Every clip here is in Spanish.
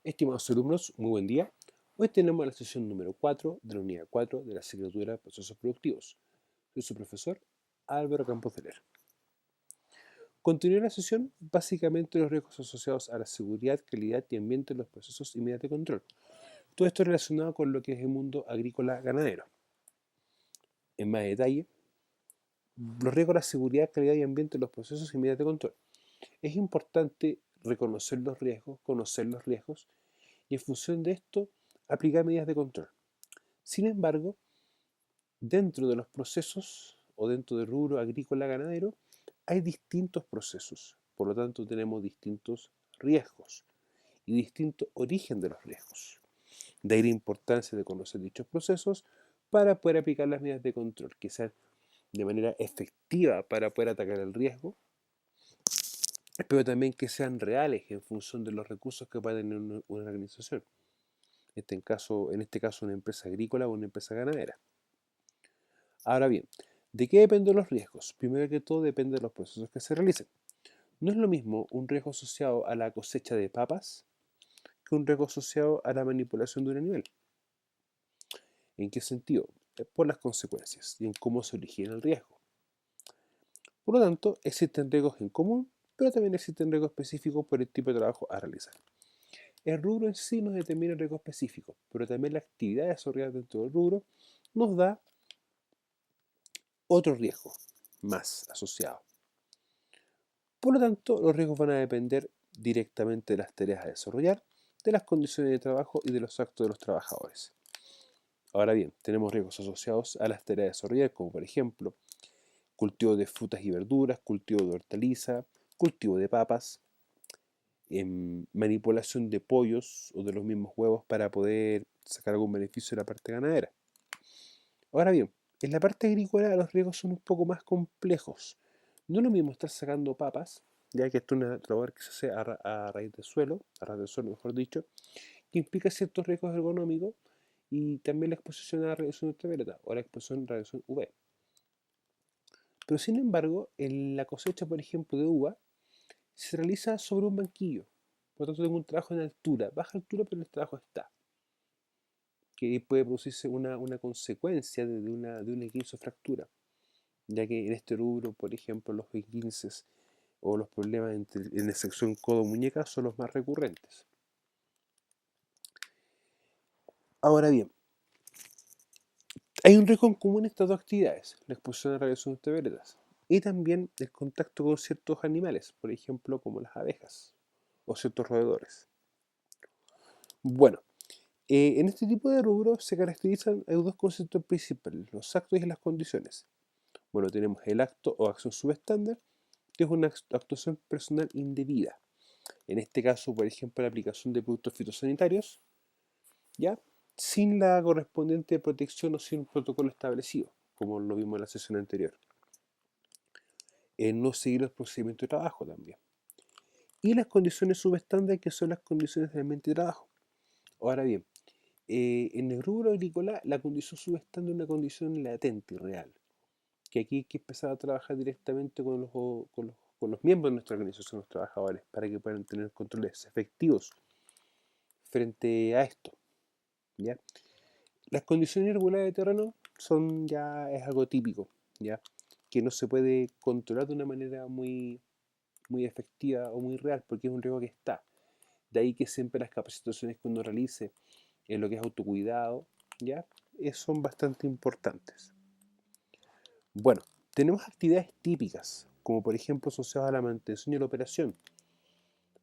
Estimados alumnos, muy buen día. Hoy tenemos la sesión número 4 de la unidad 4 de la asignatura Procesos Productivos. Soy su profesor, Álvaro Campos de Ler. Continuaré la sesión básicamente los riesgos asociados a la seguridad, calidad y ambiente en los procesos y medidas de control. Todo esto relacionado con lo que es el mundo agrícola ganadero. En más detalle, los riesgos a la seguridad, calidad y ambiente en los procesos y medidas de control. Es importante reconocer los riesgos, conocer los riesgos y en función de esto aplicar medidas de control. Sin embargo, dentro de los procesos o dentro del rubro agrícola ganadero hay distintos procesos, por lo tanto tenemos distintos riesgos y distinto origen de los riesgos. De ahí la importancia de conocer dichos procesos para poder aplicar las medidas de control, que sean de manera efectiva para poder atacar el riesgo, pero también que sean reales en función de los recursos que va a tener una organización. En este caso una empresa agrícola o una empresa ganadera. Ahora bien, ¿de qué dependen los riesgos? Primero que todo depende de los procesos que se realicen. No es lo mismo un riesgo asociado a la cosecha de papas que un riesgo asociado a la manipulación de un animal. ¿En qué sentido? Por las consecuencias y en cómo se origina el riesgo. Por lo tanto, existen riesgos en común, pero también existen riesgos específicos por el tipo de trabajo a realizar. El rubro en sí nos determina el riesgo específico, pero también la actividad desarrollada dentro del rubro nos da otro riesgo más asociado. Por lo tanto, los riesgos van a depender directamente de las tareas a desarrollar, de las condiciones de trabajo y de los actos de los trabajadores. Ahora bien, tenemos riesgos asociados a las tareas a desarrollar, como por ejemplo, cultivo de frutas y verduras, cultivo de hortaliza, cultivo de papas, manipulación de pollos o de los mismos huevos para poder sacar algún beneficio de la parte ganadera. Ahora bien, en la parte agrícola los riesgos son un poco más complejos. No es lo mismo estar sacando papas, ya que esto es una labor que se hace a raíz del suelo, a ras del suelo mejor dicho, que implica ciertos riesgos ergonómicos y también la exposición a la radiación ultravioleta o la exposición a la radiación UV. Pero sin embargo, en la cosecha, por ejemplo, de uva, se realiza sobre un banquillo. Por lo tanto, tengo un trabajo en altura, baja altura, pero el trabajo está. Que puede producirse una consecuencia de una esguince o fractura, ya que en este rubro, por ejemplo, los esguinces o los problemas en la sección codo-muñeca son los más recurrentes. Ahora bien, hay un riesgo en común en estas dos actividades, la exposición a radiaciones ultravioletas y también el contacto con ciertos animales, por ejemplo, como las abejas o ciertos roedores. Bueno, en este tipo de rubros se caracterizan dos conceptos principales, los actos y las condiciones. Bueno, tenemos el acto o acción subestándar, que es una actuación personal indebida. En este caso, por ejemplo, la aplicación de productos fitosanitarios, ¿ya? Sin la correspondiente protección o sin un protocolo establecido, como lo vimos en la sesión anterior. No seguir los procedimientos de trabajo también. Y las condiciones subestándar, que son las condiciones del ambiente de trabajo. Ahora bien, en el rubro agrícola, la condición subestándar es una condición latente y real, que aquí hay que empezar a trabajar directamente con los miembros de nuestra organización, los trabajadores, para que puedan tener controles efectivos frente a esto, ¿ya? Las condiciones irregulares de terreno es algo típico, ¿ya? Que no se puede controlar de una manera muy efectiva o muy real, porque es un riesgo que está. De ahí que siempre las capacitaciones que uno realice en lo que es autocuidado, ¿ya? Son bastante importantes. Bueno, tenemos actividades típicas, como por ejemplo asociadas a la mantención y la operación,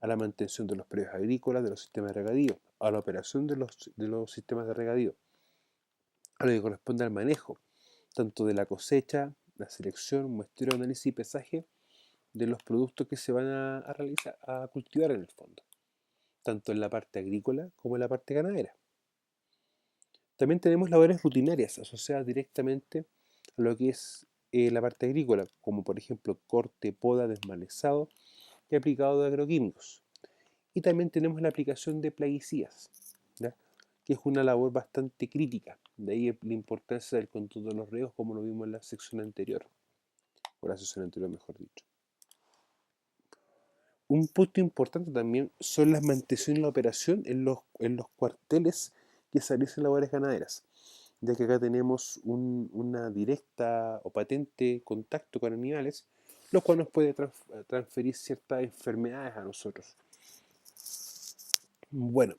a la mantención de los predios agrícolas, de los sistemas de regadío, a la operación de los sistemas de regadío, a lo que corresponde al manejo, tanto de la cosecha, la selección, muestreo, análisis y pesaje de los productos que se van a realizar, a cultivar en el fondo, tanto en la parte agrícola como en la parte ganadera. También tenemos labores rutinarias asociadas directamente a lo que es la parte agrícola, como por ejemplo corte, poda, desmalezado y aplicado de agroquímicos. Y también tenemos la aplicación de plaguicidas, ¿ya? Que es una labor bastante crítica. De ahí la importancia del control de los riesgos, como lo vimos en la sección anterior, o la sesión anterior mejor dicho. Un punto importante también son las mantención y la operación en los cuarteles que se realizan labores ganaderas, ya que acá tenemos una directa o patente contacto con animales, lo cual nos puede transferir ciertas enfermedades a nosotros. Bueno,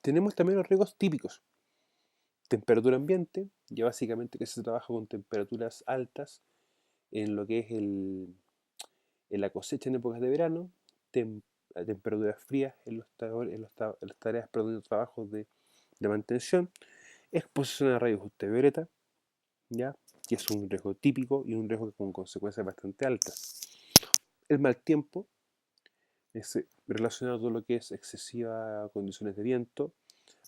tenemos también los riesgos típicos. Temperatura ambiente, ya básicamente que se trabaja con temperaturas altas en lo que es en la cosecha en épocas de verano, tem- a temperaturas frías en las tareas, perdón, de trabajos de mantención, exposición a rayos ultravioleta, ¿ya? Que es un riesgo típico y un riesgo con consecuencias bastante altas. El mal tiempo es relacionado a todo lo que es excesiva condiciones de viento,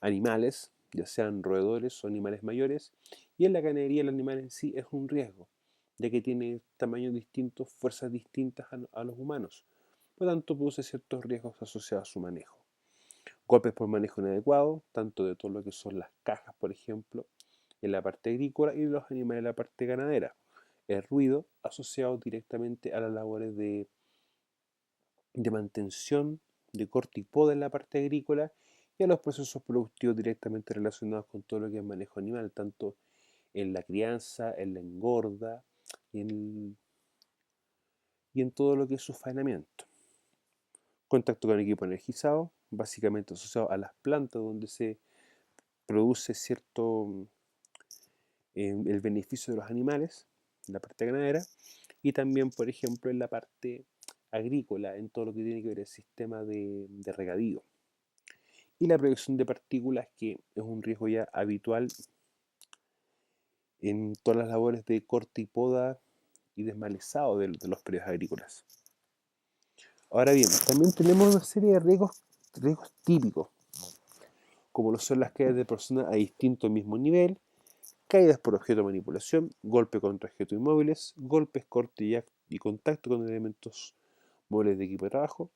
animales, ya sean roedores o animales mayores, y en la ganadería el animal en sí es un riesgo, ya que tiene tamaños distintos, fuerzas distintas a los humanos. Por lo tanto, produce ciertos riesgos asociados a su manejo. Golpes por manejo inadecuado, tanto de todo lo que son las cajas, por ejemplo, en la parte agrícola y de los animales en la parte ganadera. El ruido asociado directamente a las labores de mantención, de corte y poda en la parte agrícola y a los procesos productivos directamente relacionados con todo lo que es manejo animal, tanto en la crianza, en la engorda y en todo lo que es su faenamiento. Contacto con equipo energizado, básicamente asociado a las plantas donde se produce cierto el beneficio de los animales, en la parte ganadera, y también, por ejemplo, en la parte agrícola, en todo lo que tiene que ver el sistema de regadío. Y la producción de partículas, que es un riesgo ya habitual en todas las labores de corte y poda y desmalezado de los periodos agrícolas. Ahora bien, también tenemos una serie de riesgos típicos, como lo son las caídas de personas a distinto mismo nivel, caídas por objeto de manipulación, golpe contra objetos inmóviles, golpes, corte y contacto con elementos móviles de equipo de trabajo,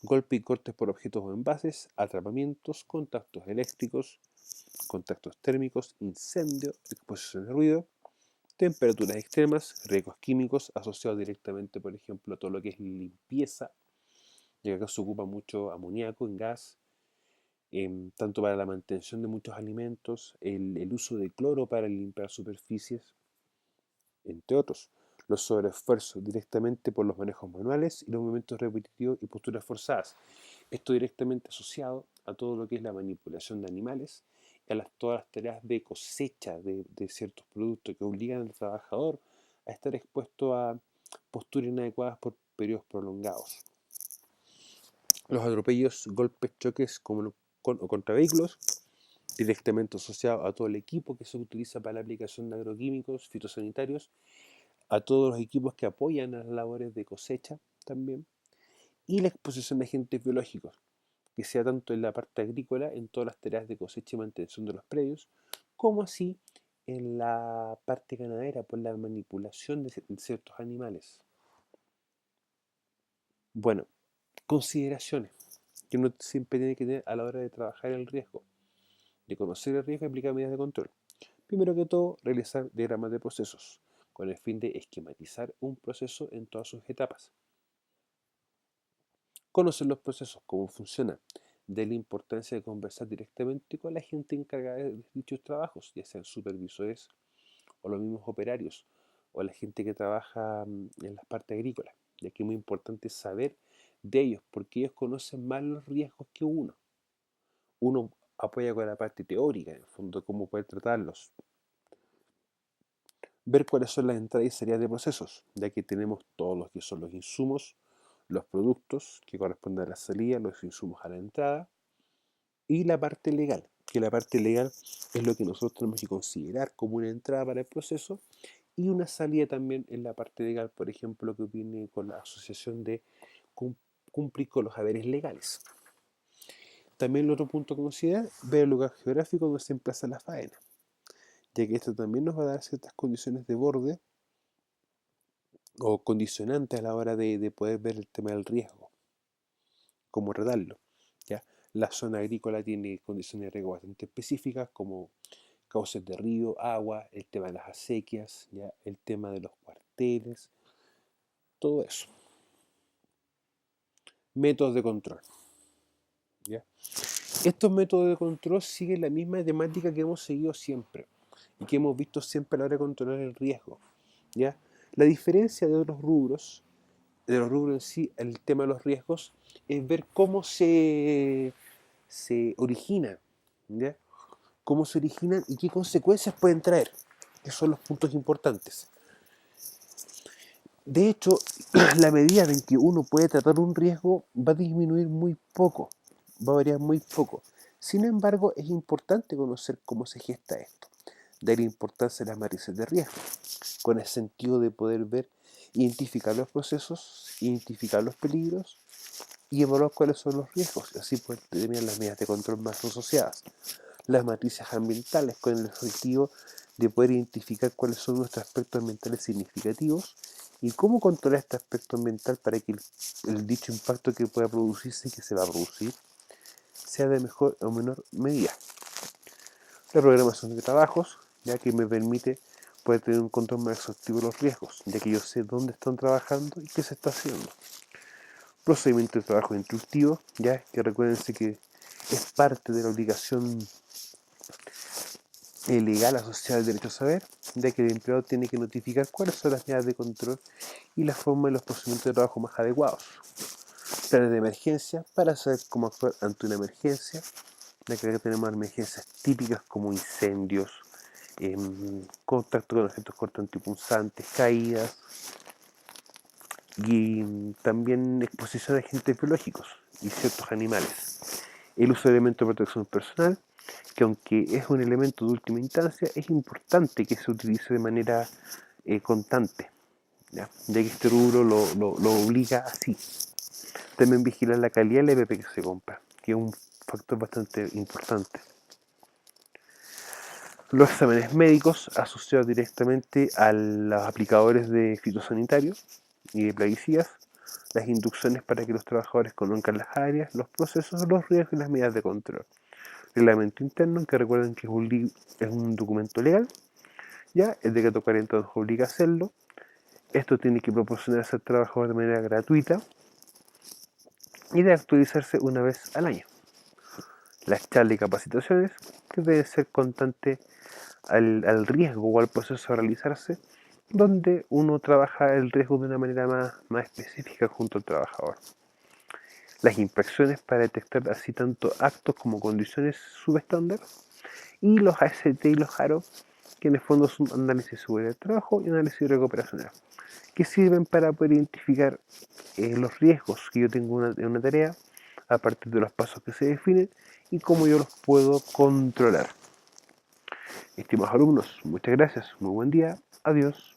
golpe y cortes por objetos o envases, atrapamientos, contactos eléctricos, contactos térmicos, incendio, exposición de ruido, temperaturas extremas, riesgos químicos asociados directamente, por ejemplo, a todo lo que es limpieza, ya que acá se ocupa mucho amoníaco en gas, tanto para la mantención de muchos alimentos, el uso de cloro para limpiar superficies, entre otros. Los sobreesfuerzos directamente por los manejos manuales y los movimientos repetitivos y posturas forzadas. Esto directamente asociado a todo lo que es la manipulación de animales y a todas las tareas de cosecha de ciertos productos que obligan al trabajador a estar expuesto a posturas inadecuadas por periodos prolongados. Los atropellos, golpes, choques o contra vehículos, directamente asociado a todo el equipo que se utiliza para la aplicación de agroquímicos, fitosanitarios, a todos los equipos que apoyan a las labores de cosecha también, y la exposición de agentes biológicos, que sea tanto en la parte agrícola, en todas las tareas de cosecha y mantención de los predios, como así en la parte ganadera por la manipulación de ciertos animales. Bueno, consideraciones que uno siempre tiene que tener a la hora de trabajar el riesgo, de conocer el riesgo y aplicar medidas de control. Primero que todo, realizar diagramas de procesos, con el fin de esquematizar un proceso en todas sus etapas. Conocer los procesos, cómo funcionan, de la importancia de conversar directamente con la gente encargada de dichos trabajos, ya sean supervisores o los mismos operarios, o la gente que trabaja en las partes agrícolas, ya que es muy importante saber de ellos, porque ellos conocen más los riesgos que uno. Uno apoya con la parte teórica, en el fondo, cómo poder tratarlos. Ver cuáles son las entradas y salidas de procesos, ya que tenemos todos los que son los insumos, los productos que corresponden a la salida, los insumos a la entrada, y la parte legal, que la parte legal es lo que nosotros tenemos que considerar como una entrada para el proceso y una salida también en la parte legal, por ejemplo, que viene con la asociación de cumplir con los haberes legales. También el otro punto a considerar, ver el lugar geográfico donde se emplaza la faena, ya que esto también nos va a dar ciertas condiciones de borde o condicionantes a la hora de poder ver el tema del riesgo, cómo tratarlo. ¿Ya? La zona agrícola tiene condiciones de riesgo bastante específicas, como cauces de río, agua, el tema de las acequias, ¿ya? El tema de los cuarteles, todo eso. métodos de control. ¿Ya? Estos métodos de control siguen la misma temática que hemos seguido siempre y que hemos visto siempre a la hora de controlar el riesgo. ¿Ya? La diferencia de los rubros en sí, el tema de los riesgos, es ver cómo se origina, ¿ya? Cómo se originan y qué consecuencias pueden traer, que son los puntos importantes. De hecho, la medida en que uno puede tratar un riesgo va a disminuir muy poco, va a variar muy poco. Sin embargo, es importante conocer cómo se gesta esto, dar importancia a las matrices de riesgo, con el sentido de poder ver, identificar los procesos, identificar los peligros y evaluar cuáles son los riesgos, y así poder determinar las medidas de control más asociadas. Las matrices ambientales, con el objetivo de poder identificar cuáles son nuestros aspectos ambientales significativos y cómo controlar este aspecto ambiental para que el dicho impacto que pueda producirse y que se va a producir sea de mejor o menor medida. La programación de trabajos, ya que me permite poder tener un control más exhaustivo de los riesgos, ya que yo sé dónde están trabajando y qué se está haciendo. Procedimiento de trabajo instructivo, ya que recuérdense que es parte de la obligación legal asociada al derecho a saber, ya que el empleado tiene que notificar cuáles son las medidas de control y la forma de los procedimientos de trabajo más adecuados. Planes de emergencia para saber cómo actuar ante una emergencia, ya que acá tenemos emergencias típicas como incendios, contacto con agentes cortantes y punzantes, caídas y también exposición a agentes biológicos y ciertos animales. El uso de elementos de protección personal, que aunque es un elemento de última instancia, es importante que se utilice de manera constante, ya que este rubro lo obliga así. También vigilar la calidad del EPP que se compra, que es un factor bastante importante. Los exámenes médicos asociados directamente a los aplicadores de fitosanitarios y de plaguicidas, las inducciones para que los trabajadores conozcan las áreas, los procesos, los riesgos y las medidas de control. Reglamento interno, que recuerden que es un documento legal, ya el decreto 40 nos obliga a hacerlo. Esto tiene que proporcionarse al trabajador de manera gratuita y debe actualizarse una vez al año. Las charlas y capacitaciones, que deben ser constantes al riesgo o al proceso a realizarse, donde uno trabaja el riesgo de una manera más específica junto al trabajador. Las inspecciones para detectar así tanto actos como condiciones subestándar, y los AST y los ARO, que en el fondo son análisis de seguridad del trabajo y análisis de riesgo operacional, que sirven para poder identificar los riesgos que yo tengo en una tarea a partir de los pasos que se definen y cómo yo los puedo controlar. Estimados alumnos, muchas gracias, muy buen día, adiós.